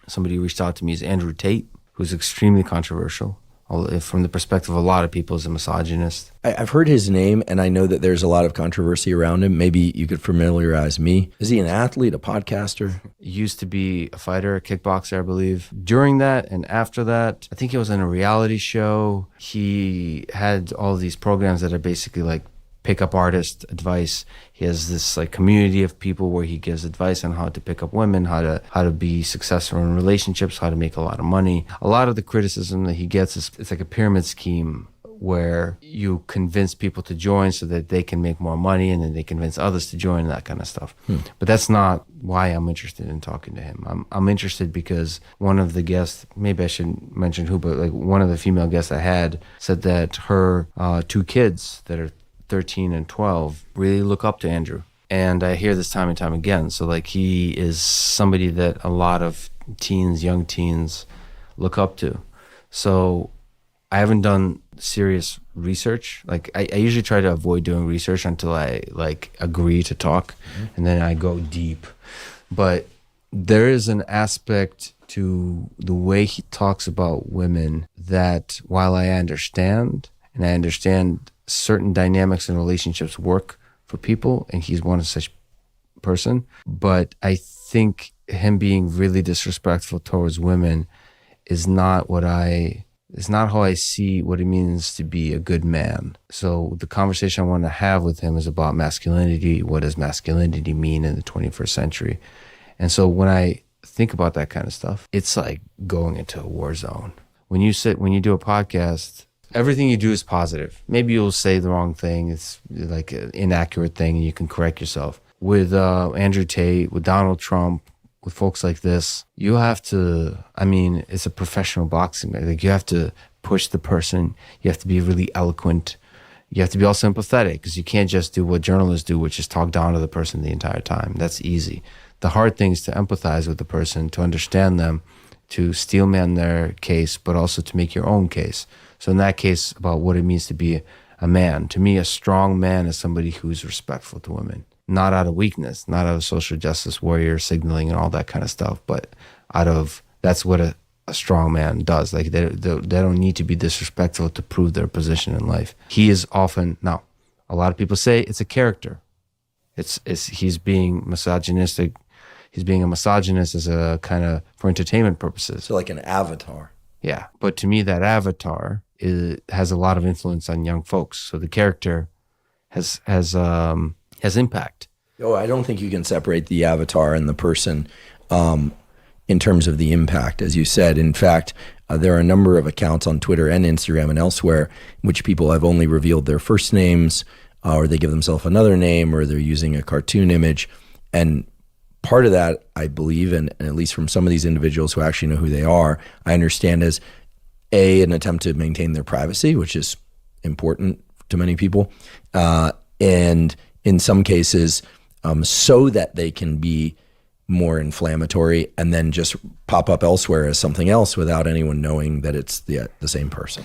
somebody who reached out to me is Andrew Tate, who's extremely controversial. From the perspective of a lot of people, is a misogynist. I've heard his name, and I know that there's a lot of controversy around him. Maybe you could familiarize me. Is he an athlete, a podcaster? He used to be a fighter, a kickboxer, I believe. During that and after that, I think he was in a reality show. He had all these programs that are basically like pickup artist advice. He has this like community of people where he gives advice on how to pick up women, how to be successful in relationships, how to make a lot of money. A lot of the criticism that he gets is it's like a pyramid scheme where you convince people to join so that they can make more money, and then they convince others to join, and that kind of stuff. But that's not why I'm interested in talking to him. I'm interested because one of the guests, maybe I shouldn't mention who, but like one of the female guests I had said that her 2 kids that are 13 and 12 really look up to Andrew. And I hear this time and time again. So like he is somebody that a lot of teens, young teens look up to. So I haven't done serious research. Like I usually try to avoid doing research until I like agree to talk, and then I go deep. But there is an aspect to the way he talks about women that while I understand, and I understand certain dynamics in relationships work for people, and he's one such person, but I think him being really disrespectful towards women is not how I see what it means to be a good man. So the conversation I want to have with him is about masculinity. What does masculinity mean in the 21st century? And so when I think about that kind of stuff, it's like going into a war zone. When you do a podcast, everything you do is positive. Maybe you'll say the wrong thing. It's like an inaccurate thing, and you can correct yourself. With Andrew Tate, with Donald Trump, with folks like this, you have to, it's a professional boxing. Like you have to push the person. You have to be really eloquent. You have to be also empathetic, because you can't just do what journalists do, which is talk down to the person the entire time. That's easy. The hard thing is to empathize with the person, to understand them, to steelman their case, but also to make your own case. So in that case, about what it means to be a man. To me, a strong man is somebody who's respectful to women. Not out of weakness, not out of social justice warrior signaling and all that kind of stuff, but that's what a strong man does. Like they don't need to be disrespectful to prove their position in life. He is often, now, a lot of people say it's a character. He's being misogynistic. He's being a misogynist as a kind of for entertainment purposes. So like an avatar. Yeah, but to me, that avatar has a lot of influence on young folks. So the character has impact. Oh, I don't think you can separate the avatar and the person in terms of the impact, as you said. In fact, there are a number of accounts on Twitter and Instagram and elsewhere in which people have only revealed their first names, or they give themselves another name, or they're using a cartoon image. And part of that, I believe, and at least from some of these individuals who actually know who they are, I understand as an attempt to maintain their privacy, which is important to many people, and in some cases, so that they can be more inflammatory and then just pop up elsewhere as something else without anyone knowing that it's the same person.